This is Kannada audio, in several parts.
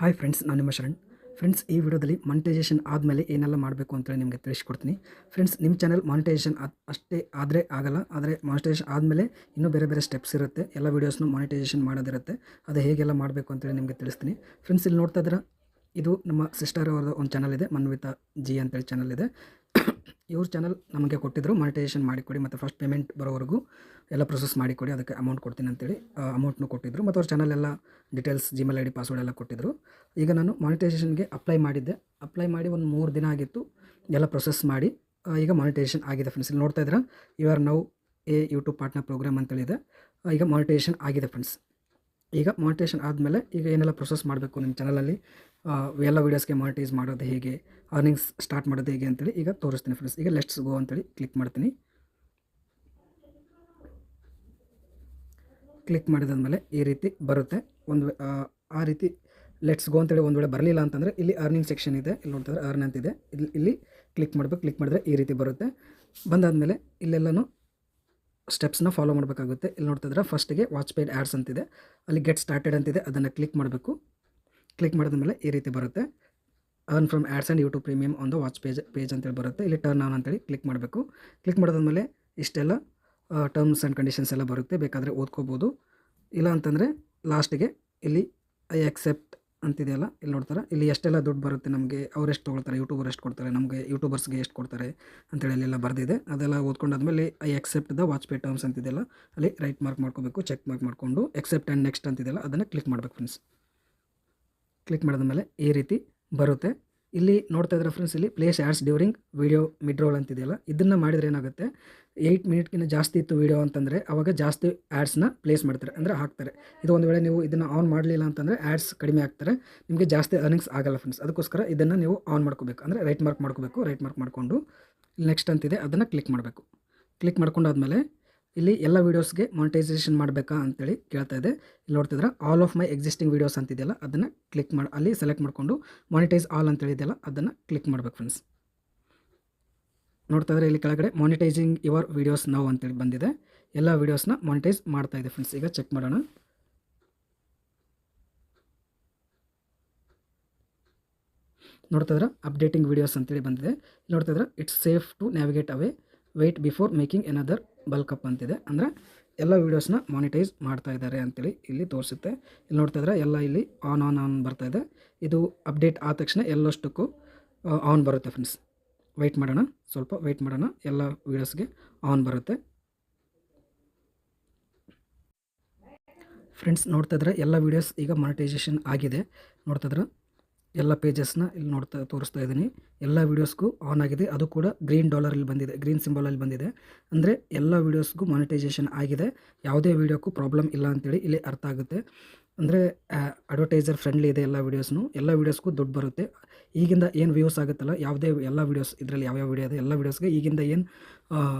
ಹಾಯ್ ಫ್ರೆಂಡ್ಸ್, ನಾನು ನಿಮ್ಮ ಶರಣ್. ಫ್ರೆಂಡ್ಸ್, ಈ ವಿಡಿಯೋದಲ್ಲಿ ಮಾನಿಟೈಸೇಷನ್ ಆದಮೇಲೆ ಏನೆಲ್ಲ ಮಾಡಬೇಕು ಅಂತೇಳಿ ನಿಮಗೆ ತಿಳಿಸ್ಕೊಡ್ತೀನಿ. ಫ್ರೆಂಡ್ಸ್, ನಿಮ್ಮ ಚಾನಲ್ ಮಾನಿಟೈಸೇಷನ್ ಅಷ್ಟೇ ಆದರೆ ಆಗಲ್ಲ. ಆದರೆ ಮಾನಿಟೈಸೇಷನ್ ಆದಮೇಲೆ ಇನ್ನೂ ಬೇರೆ ಬೇರೆ ಸ್ಟೆಪ್ಸ್ ಇರುತ್ತೆ. ಎಲ್ಲ ವೀಡಿಯೋಸ್ನು ಮಾನಿಟೈಸೇಷನ್ ಮಾಡೋದಿರುತ್ತೆ. ಅದು ಹೇಗೆಲ್ಲ ಮಾಡಬೇಕು ಅಂತೇಳಿ ನಿಮಗೆ ತಿಳಿಸ್ತೀನಿ. ಫ್ರೆಂಡ್ಸ್, ಇಲ್ಲಿ ನೋಡ್ತಾ ಇದ್ದೀರಾ, ಇದು ನಮ್ಮ ಸಿಸ್ಟರ್ ಅವ್ರದ್ದು ಒಂದು ಚಾನಲ್ ಇದೆ, ಮನ್ವಿತಾ ಜಿ ಅಂತೇಳಿ ಚಾನಲ್ ಇದೆ. ಇವ್ರ ಚಾನಲ್ ನಮಗೆ ಕೊಟ್ಟಿದ್ದರು, ಮಾನಿಟೈಸೇಷನ್ ಮಾಡಿಕೊಡಿ ಮತ್ತು ಫಸ್ಟ್ ಪೇಮೆಂಟ್ ಬರೋವರೆಗೂ ಎಲ್ಲ ಪ್ರೊಸೆಸ್ ಮಾಡಿಕೊಡಿ, ಅದಕ್ಕೆ ಅಮೌಂಟ್ ಕೊಡ್ತೀನಿ ಅಂತೇಳಿ ಅಮೌಂಟ್ನು ಕೊಟ್ಟಿದ್ದರು. ಮತ್ತು ಅವ್ರ ಚಾನಲ್ ಎಲ್ಲ details, Gmail I D, password ಎಲ್ಲ ಕೊಟ್ಟಿದ್ದರು. ಈಗ ನಾನು ಮಾನಿಟೈಸೇಷನ್ಗೆ ಅಪ್ಲೈ ಮಾಡಿದ್ದೆ. ಅಪ್ಲೈ ಮಾಡಿ ಒಂದು 3 ದಿನ ಆಗಿತ್ತು. ಎಲ್ಲ ಪ್ರೊಸೆಸ್ ಮಾಡಿ ಈಗ ಮಾನಿಟೈಸೇಷನ್ ಆಗಿದೆ. ಫ್ರೆಂಡ್ಸ್, ಇಲ್ಲಿ ನೋಡ್ತಾ ಇದ್ದೀರಾ, you are now a YouTube partner programme ಅಂತೇಳಿದೆ. ಈಗ ಮಾನಿಟೈಸೇಷನ್ ಆಗಿದೆ ಫ್ರೆಂಡ್ಸ್. ಈಗ ಮಾನಿಟೈಸೇಷನ್ ಆದಮೇಲೆ ಈಗ ಏನೆಲ್ಲ ಪ್ರೊಸೆಸ್ ಮಾಡಬೇಕು ನಿಮ್ಮ ಚಾನಲಲ್ಲಿ, ಎಲ್ಲ ವೀಡಿಯೋಸ್ಗೆ ಮಾನಿಟೈಸ್ ಮಾಡೋದು ಹೇಗೆ, ಅರ್ನಿಂಗ್ಸ್ ಸ್ಟಾರ್ಟ್ ಮಾಡೋದು ಹೇಗೆ ಅಂತೇಳಿ ಈಗ ತೋರಿಸ್ತೀನಿ ಫ್ರೆಂಡ್ಸ್. ಈಗ ಲೆಟ್ಸ್ ಗೋ ಅಂತೇಳಿ ಕ್ಲಿಕ್ ಮಾಡ್ತೀನಿ. ಕ್ಲಿಕ್ ಮಾಡಿದಾದ್ಮೇಲೆ ಈ ರೀತಿ ಬರುತ್ತೆ. ಆ ರೀತಿ ಲೆಟ್ಸ್ ಗೋ ಅಂತೇಳಿ ಒಂದು ವೇಳೆ ಬರಲಿಲ್ಲ ಅಂತಂದರೆ ಇಲ್ಲಿ ಅರ್ನಿಂಗ್ ಸೆಕ್ಷನ್ ಇದೆ, ಇಲ್ಲಿ ನೋಡ್ತಿದ್ರೆ ಅರ್ನ್ ಅಂತಿದೆ, ಇಲ್ಲಿ ಕ್ಲಿಕ್ ಮಾಡಬೇಕು. ಕ್ಲಿಕ್ ಮಾಡಿದ್ರೆ ಈ ರೀತಿ ಬರುತ್ತೆ. ಬಂದಾದಮೇಲೆ ಇಲ್ಲೆಲ್ಲನೂ ಸ್ಟೆಪ್ಸ್ನ ಫಾಲೋ ಮಾಡಬೇಕಾಗುತ್ತೆ. ಇಲ್ಲಿ ನೋಡ್ತಿದ್ರೆ ಫಸ್ಟಿಗೆ ವಾಚ್ ಪೇಡ್ ಆ್ಯಡ್ಸ್ ಅಂತಿದೆ, ಅಲ್ಲಿ ಗೆಟ್ ಸ್ಟಾರ್ಟೆಡ್ ಅಂತಿದೆ, ಅದನ್ನು ಕ್ಲಿಕ್ ಮಾಡಬೇಕು. ಕ್ಲಿಕ್ ಮಾಡಿದ್ಮೇಲೆ ಈ ರೀತಿ ಬರುತ್ತೆ, earn from ads and YouTube premium on the watch page ಅಂತೇಳಿ ಬರುತ್ತೆ. ಇಲ್ಲಿ ಟರ್ನ್ ಆನ್ ಅಂತೇಳಿ ಕ್ಲಿಕ್ ಮಾಡಬೇಕು. ಕ್ಲಿಕ್ ಮಾಡಿದ್ಮೇಲೆ ಇಷ್ಟೆಲ್ಲ ಟರ್ಮ್ಸ್ ಆ್ಯಂಡ್ ಕಂಡೀಷನ್ಸ್ ಎಲ್ಲ ಬರುತ್ತೆ, ಬೇಕಾದರೆ ಓದ್ಕೋಬೋದು. ಇಲ್ಲ ಅಂತಂದರೆ ಲಾಸ್ಟಿಗೆ ಇಲ್ಲಿ ಐ ಅಕ್ಸೆಪ್ಟ್ ಅಂತಿದೆಯಲ್ಲ, ಇಲ್ಲಿ ನೋಡ್ತಾರೆ, ಇಲ್ಲಿ ಎಷ್ಟೆಲ್ಲ ದುಡ್ಡು ಬರುತ್ತೆ ನಮಗೆ, ಅವ್ರು ಎಷ್ಟು ತೊಗೊಳ್ತಾರೆ, ಯೂಟ್ಯೂಬರ್ ಎಷ್ಟು ಕೊಡ್ತಾರೆ, ನಮಗೆ ಯೂಟ್ಯೂಬರ್ಸ್ಗೆ ಎಷ್ಟು ಕೊಡ್ತಾರೆ ಅಂತೇಳಿ ಅಲ್ಲೆಲ್ಲ ಬರೆದಿದೆ. ಅದೆಲ್ಲ ಓದ್ಕೊಂಡಾದ್ಮೇಲೆ I accept the watch pay terms ಅಂತಿದೆಯಲ್ಲ, ಅಲ್ಲಿ ರೈಟ್ ಮಾರ್ಕ್ ಮಾಡ್ಕೋಬೇಕು, ಚೆಕ್ ಮಾರ್ಕ್ ಮಾಡಿಕೊಂಡು ಎಕ್ಸೆಪ್ಟ್ ಆ್ಯಂಡ್ ನೆಕ್ಸ್ಟ್ ಅಂತಿದೆಯಲ್ಲ, ಅದನ್ನು ಕ್ಲಿಕ್ ಮಾಡಬೇಕು ಫ್ರೆಂಡ್ಸ್. ಕ್ಲಿಕ್ ಮಾಡಿದ್ಮೇಲೆ ಈ ರೀತಿ ಬರುತ್ತೆ. ಇಲ್ಲಿ ನೋಡ್ತಾ ಇದ್ರೆ ಫ್ರೆಂಡ್ಸ್, ಇಲ್ಲಿ place ads during video mid roll ಅಂತಿದೆಯಲ್ಲ, ಇದನ್ನು ಮಾಡಿದರೆ ಏನಾಗುತ್ತೆ, 8 ಮಿನಿಟ್ಗಿಂತ ಜಾಸ್ತಿ ಇತ್ತು ವೀಡಿಯೋ ಅಂತಂದರೆ ಅವಾಗ ಜಾಸ್ತಿ ಆ್ಯಡ್ಸ್ನ ಪ್ಲೇಸ್ ಮಾಡ್ತಾರೆ, ಅಂದರೆ ಹಾಕ್ತಾರೆ. ಇದು ಒಂದು ವೇಳೆ ನೀವು ಇದನ್ನು ಆನ್ ಮಾಡಲಿಲ್ಲ ಅಂತಂದರೆ ಆ್ಯಡ್ಸ್ ಕಡಿಮೆ ಆಗ್ತಾರೆ, ನಿಮಗೆ ಜಾಸ್ತಿ ಅರ್ನಿಂಗ್ಸ್ ಆಗಲ್ಲ ಫ್ರೆಂಡ್ಸ್. ಅದಕ್ಕೋಸ್ಕರ ಇದನ್ನು ನೀವು ಆನ್ ಮಾಡ್ಕೋಬೇಕು, ಅಂದರೆ ರೈಟ್ ಮಾರ್ಕ್ ಮಾಡ್ಕೋಬೇಕು. ರೈಟ್ ಮಾರ್ಕ್ ಮಾಡಿಕೊಂಡು ನೆಕ್ಸ್ಟ್ ಅಂತಿದೆ, ಅದನ್ನು ಕ್ಲಿಕ್ ಮಾಡಬೇಕು. ಕ್ಲಿಕ್ ಮಾಡ್ಕೊಂಡಾದ್ಮೇಲೆ ಇಲ್ಲಿ ಎಲ್ಲ ವೀಡಿಯೋಸ್ಗೆ ಮಾನಿಟೈಸೇಷನ್ ಮಾಡಬೇಕಾ ಅಂತೇಳಿ ಕೇಳ್ತಾ ಇದೆ. ಇಲ್ಲಿ ನೋಡ್ತಿದ್ರೆ all of my existing videos ಅಂತಿದೆಯಲ್ಲ, ಅದನ್ನು ಕ್ಲಿಕ್ ಮಾಡಿ ಅಲ್ಲಿ ಸೆಲೆಕ್ಟ್ ಮಾಡಿಕೊಂಡು ಮಾನಿಟೈಸ್ ಆಲ್ ಅಂತೇಳಿದೆಯಲ್ಲ, ಅದನ್ನು ಕ್ಲಿಕ್ ಮಾಡಬೇಕು ಫ್ರೆಂಡ್ಸ್. ನೋಡ್ತಾ ಇದ್ರೆ ಇಲ್ಲಿ ಕೆಳಗಡೆ ಮಾನಿಟೈಸಿಂಗ್ ಯುವರ್ ವೀಡಿಯೋಸ್ ನೌ ಅಂತೇಳಿ ಬಂದಿದೆ. ಎಲ್ಲ ವೀಡಿಯೋಸ್ನ ಮಾನಿಟೈಸ್ ಮಾಡ್ತಾ ಇದೆ ಫ್ರೆಂಡ್ಸ್. ಈಗ ಚೆಕ್ ಮಾಡೋಣ. ನೋಡ್ತಾ ಇದ್ರೆ ಅಪ್ಡೇಟಿಂಗ್ ವೀಡಿಯೋಸ್ ಅಂತೇಳಿ ಬಂದಿದೆ. ನೋಡ್ತಾ ಇದ್ರೆ it's safe to navigate away, wait before making another bulk up ಅಂತಿದೆ. ಅಂದರೆ ಎಲ್ಲ ವೀಡಿಯೋಸ್ನ ಮಾನಿಟೈಸ್ ಮಾಡ್ತಾ ಇದ್ದಾರೆ ಅಂತೇಳಿ ಇಲ್ಲಿ ತೋರಿಸುತ್ತೆ. ಇಲ್ಲಿ ನೋಡ್ತಾ ಇದ್ರೆ ಎಲ್ಲ ಇಲ್ಲಿ ಆನ್ ಬರ್ತಾ ಇದೆ. ಇದು ಅಪ್ಡೇಟ್ ಆದ ತಕ್ಷಣ ಎಲ್ಲಷ್ಟಕ್ಕೂ ಆನ್ ಬರುತ್ತೆ ಫ್ರೆಂಡ್ಸ್. ವೆಯ್ಟ್ ಮಾಡೋಣ, ಸ್ವಲ್ಪ ವೆಯ್ಟ್ ಮಾಡೋಣ, ಎಲ್ಲ ವೀಡಿಯೋಸ್ಗೆ ಆನ್ ಬರುತ್ತೆ ಫ್ರೆಂಡ್ಸ್. ನೋಡ್ತಾ ಇದ್ರೆ ಎಲ್ಲ ವೀಡಿಯೋಸ್ ಈಗ ಮಾನಿಟೈಸೇಷನ್ ಆಗಿದೆ. ನೋಡ್ತಾ ಇದ್ರೆ ಎಲ್ಲ ಪೇಜಸ್ನ ಇಲ್ಲಿ ತೋರಿಸ್ತಾ ಇದ್ದೀನಿ. ಎಲ್ಲ ವೀಡಿಯೋಸ್ಗೂ ಆನ್ ಆಗಿದೆ, ಅದು ಕೂಡ ಗ್ರೀನ್ ಡಾಲರಲ್ಲಿ ಬಂದಿದೆ, ಗ್ರೀನ್ ಸಿಂಬಲಲ್ಲಿ ಬಂದಿದೆ. ಅಂದರೆ ಎಲ್ಲ ವೀಡಿಯೋಸ್ಗೂ ಮಾನಿಟೈಸೇಷನ್ ಆಗಿದೆ, ಯಾವುದೇ ವೀಡಿಯೋಕ್ಕೂ ಪ್ರಾಬ್ಲಮ್ ಇಲ್ಲ ಅಂತೇಳಿ ಇಲ್ಲಿ ಅರ್ಥ ಆಗುತ್ತೆ. ಅಂದರೆ ಅಡ್ವರ್ಟೈಸರ್ ಫ್ರೆಂಡ್ಲಿ ಇದೆ ಎಲ್ಲ ವೀಡಿಯೋಸ್ನು, ಎಲ್ಲ ವೀಡಿಯೋಸ್ಗೂ ದುಡ್ಡು ಬರುತ್ತೆ. ಈಗಿಂದ ಏನು ವ್ಯೂಸ್ ಆಗುತ್ತಲ್ಲ, ಎಲ್ಲ ವೀಡಿಯೋಸ್ ಇದರಲ್ಲಿ ಯಾವ್ಯಾವ ವೀಡಿಯೋ ಇದೆ ಎಲ್ಲ ವೀಡಿಯೋಸ್ಗೆ ಈಗಿಂದ ಏನು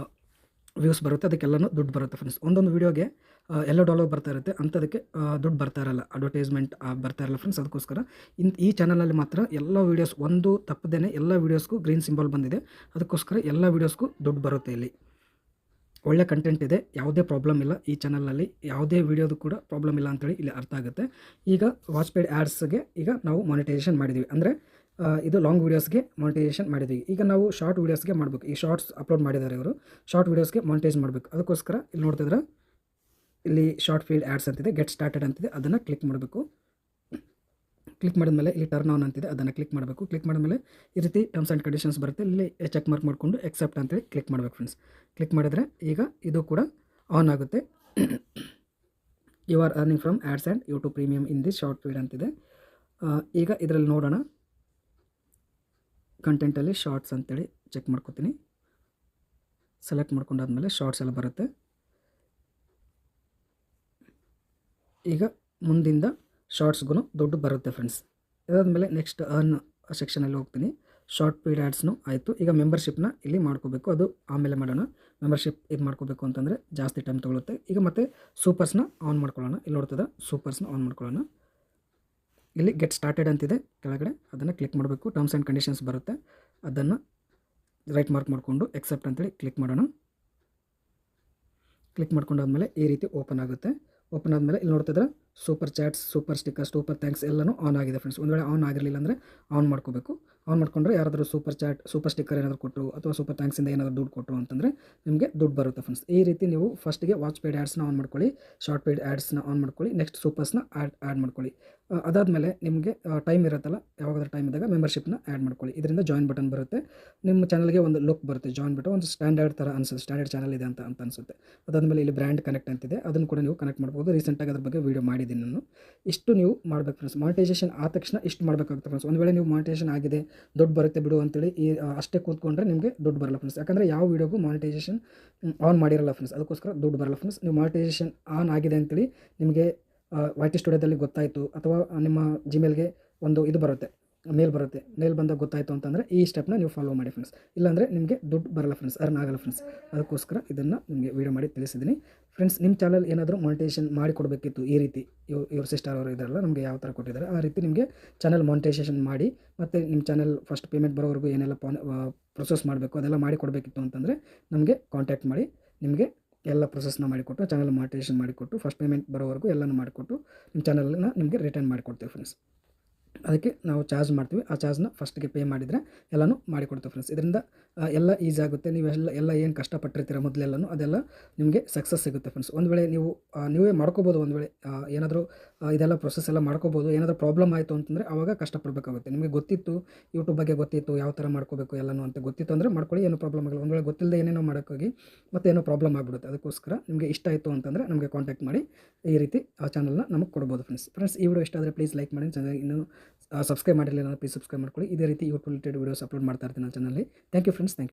ವ್ಯೂಸ್ ಬರುತ್ತೆ ಅದಕ್ಕೆಲ್ಲನೂ ದುಡ್ಡು ಬರುತ್ತೆ ಫ್ರೆಂಡ್ಸ್. ಒಂದೊಂದು ವೀಡಿಯೋಗೆ $1 ಬರ್ತಾ ಇರುತ್ತೆ, ಅಂಥದಕ್ಕೆ ದುಡ್ಡು ಬರ್ತಾ ಇರಲ್ಲ, ಅಡ್ವರ್ಟೈಸ್ಮೆಂಟ್ ಬರ್ತಾ ಇರಲ್ಲ ಫ್ರೆಂಡ್ಸ್. ಅದಕ್ಕೋಸ್ಕರ ಈ ಚಾನಲಲ್ಲಿ ಮಾತ್ರ ಎಲ್ಲ ವೀಡಿಯೋಸ್ ಒಂದು ತಪ್ಪದೇನೆ ಎಲ್ಲ ವೀಡಿಯೋಸ್ಗೂ ಗ್ರೀನ್ ಸಿಂಬಲ್ ಬಂದಿದೆ. ಅದಕ್ಕೋಸ್ಕರ ಎಲ್ಲ ವೀಡಿಯೋಸ್ಗೂ ದುಡ್ಡು ಬರುತ್ತೆ. ಇಲ್ಲಿ ಒಳ್ಳೆ ಕಂಟೆಂಟ್ ಇದೆ, ಯಾವುದೇ ಪ್ರಾಬ್ಲಮ್ ಇಲ್ಲ ಈ ಚಾನಲಲ್ಲಿ, ಯಾವುದೇ ವೀಡಿಯೋದು ಕೂಡ ಪ್ರಾಬ್ಲಮ್ ಇಲ್ಲ ಅಂತೇಳಿ ಇಲ್ಲಿ ಅರ್ಥ ಆಗುತ್ತೆ. ಈಗ ವಾಚ್ ಪೇಡ್ ಆ್ಯಡ್ಸ್ಗೆ ಈಗ ನಾವು ಮಾನಿಟೈಸೇಷನ್ ಮಾಡಿದ್ದೀವಿ, ಅಂದರೆ ಇದು ಲಾಂಗ್ ವೀಡಿಯೋಸ್ಗೆ ಮಾನಿಟೈಸೇಷನ್ ಮಾಡಿದ್ದೀವಿ. ಈಗ ನಾವು ಶಾರ್ಟ್ ವೀಡಿಯೋಸ್ಗೆ ಮಾಡಬೇಕು. ಈ ಶಾರ್ಟ್ಸ್ ಅಪ್ಲೋಡ್ ಮಾಡಿದ್ದಾರೆ ಇವರು, ಶಾರ್ಟ್ ವೀಡಿಯೋಸ್ಗೆ ಮಾನಿಟೈಸ್ ಮಾಡಬೇಕು. ಅದಕ್ಕೋಸ್ಕರ ಇಲ್ಲಿ ನೋಡ್ತಿದ್ರೆ ಇಲ್ಲಿ ಶಾರ್ಟ್ ಫೀಲ್ಡ್ ಆ್ಯಡ್ಸ್ ಅಂತಿದೆ, ಗೆಟ್ ಸ್ಟಾರ್ಟೆಡ್ ಅಂತಿದೆ, ಅದನ್ನು ಕ್ಲಿಕ್ ಮಾಡಬೇಕು. ಕ್ಲಿಕ್ ಮಾಡಿದ್ಮೇಲೆ ಇಲ್ಲಿ ಟರ್ನ್ ಆನ್ ಅಂತಿದೆ, ಅದನ್ನು ಕ್ಲಿಕ್ ಮಾಡಬೇಕು. ಕ್ಲಿಕ್ ಮಾಡಿದ್ಮೇಲೆ ಈ ರೀತಿ ಟರ್ಮ್ಸ್ ಆ್ಯಂಡ್ ಕಂಡೀಷನ್ಸ್ ಬರುತ್ತೆ, ಇಲ್ಲಿ ಚೆಕ್ ಮಾರ್ಕ್ ಮಾಡಿಕೊಂಡು ಎಕ್ಸೆಪ್ಟ್ ಅಂತೇಳಿ ಕ್ಲಿಕ್ ಮಾಡಬೇಕು ಫ್ರೆಂಡ್ಸ್. ಕ್ಲಿಕ್ ಮಾಡಿದರೆ ಈಗ ಇದು ಕೂಡ ಆನ್ ಆಗುತ್ತೆ. You are earning from ads and YouTube premium in this short feed ಅಂತಿದೆ. ಈಗ ಇದರಲ್ಲಿ ನೋಡೋಣ, ಕಂಟೆಂಟಲ್ಲಿ ಶಾರ್ಟ್ಸ್ ಅಂತೇಳಿ ಚೆಕ್ ಮಾಡ್ಕೊತೀನಿ. ಸೆಲೆಕ್ಟ್ ಮಾಡ್ಕೊಂಡಾದ್ಮೇಲೆ ಶಾರ್ಟ್ಸ್ ಎಲ್ಲ ಬರುತ್ತೆ. ಈಗ ಮುಂದಿಂದ ಶಾರ್ಟ್ಸ್ಗೂ ದುಡ್ಡು ಬರುತ್ತೆ ಫ್ರೆಂಡ್ಸ್. ಇದಾದಮೇಲೆ ನೆಕ್ಸ್ಟ್ ಅರ್ನ್ ಸೆಕ್ಷನಲ್ಲಿ ಹೋಗ್ತೀನಿ. ಶಾರ್ಟ್ ಪೀಡ್ ಆ್ಯಡ್ಸ್ನು ಆಯಿತು. ಈಗ ಮೆಂಬರ್ಶಿಪ್ನ ಇಲ್ಲಿ ಮಾಡ್ಕೋಬೇಕು, ಅದು ಆಮೇಲೆ ಮಾಡೋಣ. ಮೆಂಬರ್ಶಿಪ್ ಇದು ಮಾಡ್ಕೋಬೇಕು ಅಂತಂದರೆ ಜಾಸ್ತಿ ಟೈಮ್ ತೊಗೊಳುತ್ತೆ. ಈಗ ಮತ್ತೆ ಸೂಪರ್ಸ್ನ ಆನ್ ಮಾಡ್ಕೊಳ್ಳೋಣ. ಇಲ್ಲಿ ನೋಡ್ತದೆ ಸೂಪರ್ಸ್ನ ಆನ್ ಮಾಡ್ಕೊಳ್ಳೋಣ. ಇಲ್ಲಿ ಗೆಟ್ ಸ್ಟಾರ್ಟೆಡ್ ಅಂತಿದೆ ಕೆಳಗಡೆ, ಅದನ್ನು ಕ್ಲಿಕ್ ಮಾಡಬೇಕು. ಟರ್ಮ್ಸ್ ಆ್ಯಂಡ್ ಕಂಡೀಷನ್ಸ್ ಬರುತ್ತೆ, ಅದನ್ನು ರೈಟ್ ಮಾರ್ಕ್ ಮಾಡಿಕೊಂಡು ಎಕ್ಸೆಪ್ಟ್ ಅಂತೇಳಿ ಕ್ಲಿಕ್ ಮಾಡೋಣ. ಕ್ಲಿಕ್ ಮಾಡ್ಕೊಂಡಾದ್ಮೇಲೆ ಈ ರೀತಿ ಓಪನ್ ಆಗುತ್ತೆ. ಓಪನ್ ಆದಮೇಲೆ ಇಲ್ಲಿ ನೋಡ್ತಿದ್ರೆ super chats, super stickers, super thanks ಎಲ್ಲನೂ ಆನ್ ಆಗಿದೆ ಫ್ರೆಂಡ್ಸ್. ಒಂದು ವೇಳೆ ಆನ್ ಆಗಿರಲಿಲ್ಲ ಅಂದರೆ ಆನ್ ಮಾಡ್ಕೋಬೇಕು. ಆನ್ ಮಾಡ್ಕೊಂಡ್ರೆ ಯಾರಾದರೂ ಸೂಪರ್ ಚಾಟ್, ಸೂಪರ್ ಸ್ಟಿಕ್ಕರ್ ಏನಾದರೂ ಕೊಟ್ಟರು ಅಥವಾ ಸೂಪರ್ ಥ್ಯಾಂಕ್ಸಿಂದ ಏನಾದರೂ ದುಡ್ಡು ಕೊಟ್ಟರು ಅಂತಂದರೆ ನಿಮಗೆ ದುಡ್ಡು ಬರುತ್ತೆ ಫ್ರೆಂಡ್ಸ್. ಈ ರೀತಿ ನೀವು ಫಸ್ಟಿಗೆ ವಾಚ್ ಪೇಯ್ಡ್ ಆ್ಯಡ್ಸ್ನ ಆನ್ ಮಾಡ್ಕೊಳ್ಳಿ, ಶಾರ್ಟ್ ಪೇಯ್ಡ್ ಆ್ಯಡ್ಸ್ನ ಆನ್ ಮಾಡ್ಕೊಳ್ಳಿ, ನೆಕ್ಸ್ಟ್ ಸೂಪರ್ಸ್ನ ಆ್ಯಡ್ ಮಾಡ್ಕೊಳ್ಳಿ. ಅದಾದಮೇಲೆ ನಿಮಗೆ ಟೈಮ್ ಇರುತ್ತಲ್ಲ, ಯಾವಾಗಾದ್ರೂ ಟೈಮ್ ಇದ್ದಾಗ ಮೆಂಬರ್ಶಿಪ್ನ ಆ್ಯಡ್ ಮಾಡ್ಕೊಳ್ಳಿ. ಇದರಿಂದ ಜಾಯಿನ್ ಬಟನ್ ಬರುತ್ತೆ. ನಿಮ್ಮ ಚಾನಲ್ಗೆ ಒಂದು ಲುಕ್ ಬರುತ್ತೆ. ಜಾಯಿನ್ ಬಟನ್ ಒಂದು ಸ್ಟ್ಯಾಂಡರ್ಡ್ ಥರ ಅನಿಸುತ್ತೆ, ಸ್ಟ್ಯಾಂಡರ್ಡ್ ಚಾನಲ್ ಇದೆ ಅಂತ ಅನಿಸುತ್ತೆ. ಅದಾದಮೇಲೆ ಇಲ್ಲಿ ಬ್ರ್ಯಾಂಡ್ ಕನೆಕ್ಟ್ ಅಂತಿದೆ, ಅದನ್ನು ಕೂಡ ನೀವು ಕನೆಕ್ಟ್ ಮಾಡ್ಬೋದು. ರೀಸೆಂಟಾಗಿ ಅದ್ರ ಬಗ್ಗೆ ವೀಡಿಯೋ ಮಾಡಿದ್ದೀನಿ ನಾನು. ಇಷ್ಟು ನೀವು ಮಾಡಬೇಕು ಫ್ರೆಂಡ್ಸ್. ಮಾನಿಟೈಸೇಷನ್ ಆದ ತಕ್ಷಣ ಇಷ್ಟು ಮಾಡಬೇಕಾಗುತ್ತೆ ಫ್ರೆಂಡ್ಸ್. ಒಂದು ವೇಳೆ ನೀವು ಮಾನಿಟೈಸೇಷನ್ ಆಗಿದೆ, ದುಡ್ಡು ಬರುತ್ತೆ ಬಿಡು ಅಂತೇಳಿ ಅಷ್ಟೇ ಕೂತ್ಕೊಂಡ್ರೆ ನಿಮಗೆ ದುಡ್ಡು ಬರಲ್ಲ ಫ್ರೆಂಡ್ಸ್. ಯಾಕಂದರೆ ಯಾವ ವೀಡಿಯೋಗೂ ಮಾನಿಟೈಸೇಷನ್ ಆನ್ ಮಾಡಿರಲ್ಲ ಫ್ರೆಂಡ್ಸ್, ಅದಕ್ಕೋಸ್ಕರ ದುಡ್ಡು ಬರಲ್ಲ ಫ್ರೆಂಡ್ಸ್. ನೀವು ಮಾನಿಟೈಸೇಷನ್ ಆನ್ ಆಗಿದೆ ಅಂತೇಳಿ ನಿಮಗೆ ವೈ ಟಿ ಸ್ಟುಡಿಯೋದಲ್ಲಿ ಗೊತ್ತಾಯಿತು, ಅಥವಾ ನಿಮ್ಮ ಜಿಮೇಲ್ಗೆ ಒಂದು ಇದು ಬರುತ್ತೆ, ಮೇಲ್ ಬರುತ್ತೆ. ಮೇಲ್ ಬಂದಾಗ ಗೊತ್ತಾಯಿತು ಅಂತಂದರೆ ಈ ಸ್ಟೆಪ್ನ ನೀವು ಫಾಲೋ ಮಾಡಿ ಫ್ರೆಂಡ್ಸ್. ಇಲ್ಲಾಂದರೆ ನಿಮಗೆ ದುಡ್ಡು ಬರಲ್ಲ ಫ್ರೆಂಡ್ಸ್, ಅರ್ನ್ ಆಗಲ್ಲ ಫ್ರೆಂಡ್ಸ್. ಅದಕ್ಕೋಸ್ಕರ ಇದನ್ನು ನಿಮಗೆ ವೀಡಿಯೋ ಮಾಡಿ ತಿಳಿಸಿದ್ದೀನಿ ಫ್ರೆಂಡ್ಸ್. ನಿಮ್ಮ ಚಾನಲ್ ಏನಾದರೂ ಮಾನಿಟೈಸೇಷನ್ ಮಾಡಿ ಕೊಡಬೇಕಿತ್ತು, ಈ ರೀತಿ ಇವ್ರ ಸಿಸ್ಟರ್ ಅವರು ಇದ್ದಾರಲ್ಲ, ನಮಗೆ ಯಾವ ಥರ ಕೊಟ್ಟಿದ್ದಾರೆ ಆ ರೀತಿ ನಿಮಗೆ ಚಾನಲ್ ಮಾನಿಟೈಸೇಷನ್ ಮಾಡಿ, ಮತ್ತು ನಿಮ್ಮ ಚಾನಲ್ ಫಸ್ಟ್ ಪೇಮೆಂಟ್ ಬರೋವರೆಗೂ ಏನೆಲ್ಲ ಪ್ರೊಸೆಸ್ ಮಾಡಬೇಕು ಅದೆಲ್ಲ ಮಾಡಿ ಕೊಡಬೇಕಿತ್ತು ಅಂತಂದರೆ ನಮಗೆ ಕಾಂಟ್ಯಾಕ್ಟ್ ಮಾಡಿ. ನಿಮಗೆ ಎಲ್ಲ ಪ್ರೊಸೆಸ್ನ ಮಾಡಿಕೊಟ್ಟು, ಚಾನಲ್ ಮಾನಿಟೈಸೇಷನ್ ಮಾಡಿಕೊಟ್ಟು, ಫಸ್ಟ್ ಪೇಮೆಂಟ್ ಬರೋವರೆಗೂ ಎಲ್ಲನೂ ಮಾಡಿಕೊಟ್ಟು ನಿಮ್ಮ ಚಾನಲನ್ನು ನಿಮಗೆ ರಿಟರ್ನ್ ಮಾಡಿಕೊಡ್ತೀವಿ ಫ್ರೆಂಡ್ಸ್. ಅದಕ್ಕೆ ನಾವು ಚಾರ್ಜ್ ಮಾಡ್ತೀವಿ. ಆ ಚಾರ್ಜ್ನ ಫಸ್ಟಿಗೆ ಪೇ ಮಾಡಿದರೆ ಎಲ್ಲನೂ ಮಾಡಿಕೊಡ್ತೀವಿ ಫ್ರೆಂಡ್ಸ್. ಇದರಿಂದ ಎಲ್ಲ ಈಸಿ ಆಗುತ್ತೆ. ನೀವೆಲ್ಲ ಏನು ಕಷ್ಟಪಟ್ಟಿರ್ತೀರ ಮೊದಲೆಲ್ಲನೂ ಅದೆಲ್ಲ ನಿಮಗೆ ಸಕ್ಸಸ್ ಸಿಗುತ್ತೆ ಫ್ರೆಂಡ್ಸ್. ಒಂದು ವೇಳೆ ನೀವೇ ಮಾಡ್ಕೋಬೋದು. ಒಂದು ವೇಳೆ ಏನಾದರೂ ಇದೆಲ್ಲ ಪ್ರೊಸೆಸ್ ಎಲ್ಲ ಮಾಡ್ಕೋಬೋದು. ಏನಾದರೂ ಪ್ರಾಬ್ಲಮ್ ಆಯಿತು ಅಂತಂದರೆ ಆವಾಗ ಕಷ್ಟಪಡಬೇಕಾಗುತ್ತೆ. ನಿಮಗೆ ಗೊತ್ತಿತ್ತು, ಯೂಟ್ಯೂಬ್ ಬಗ್ಗೆ ಗೊತ್ತಿತ್ತು, ಯಾವ ಥರ ಮಾಡ್ಕೋಬೇಕು ಎಲ್ಲನೂ ಅಂತ ಗೊತ್ತಿತ್ತು ಅಂದರೆ ಮಾಡ್ಕೊಳ್ಳಿ, ಏನೂ ಪ್ರಾಬ್ಲಮ್ ಆಗಲ್ಲ. ಒಂದು ವೇಳೆ ಗೊತ್ತಿಲ್ಲದೆ ಏನೇನೋ ಮಾಡೋಕ್ಕೋಗಿ ಮತ್ತೆ ಏನೋ ಪ್ರಾಬ್ಲಮ್ ಆಗಿಬಿಡುತ್ತೆ. ಅದಕ್ಕೋಸ್ಕರ ನಿಮಗೆ ಇಷ್ಟ ಆಯಿತು ಅಂತಂದರೆ ನಮಗೆ ಕಾಂಟ್ಯಾಕ್ಟ್ ಮಾಡಿ ಈ ರೀತಿ ಆ ಚಾನಲ್ನ ನಮಗೆ ಕೊಡ್ಬೋದು ಫ್ರೆಂಡ್ಸ್. ಈ ವಿಡಿಯೋ ಇಷ್ಟ ಆದರೆ ಪ್ಲೀಸ್ ಲೈಕ್ ಮಾಡಿ. ಚೆನ್ನಾಗಿ ಇನ್ನೂ ಸಬ್ಸ್ಕ್ರೈಬ್ ಮಾಡಿರಲಿಲ್ಲ ಅಂದರೆ ಪ್ಲೀಸ್ ಸಬ್ಸ್ಕ್ರೈಬ್ ಮಾಡ್ಕೊಳ್ಳಿ. ಇದೇ ರೀತಿ ಯೂಟ್ಯೂಬ್ ರಿಲೇಟೆಡ್ ವೀಡಿಯೋಸ್ ಅಪ್ಲೋಡ್ ಮಾಡ್ತಾ ಇರ್ತೀನಿ ನನ್ನ ಚಾನಲಲ್ಲಿ. Thank you friends, thank you.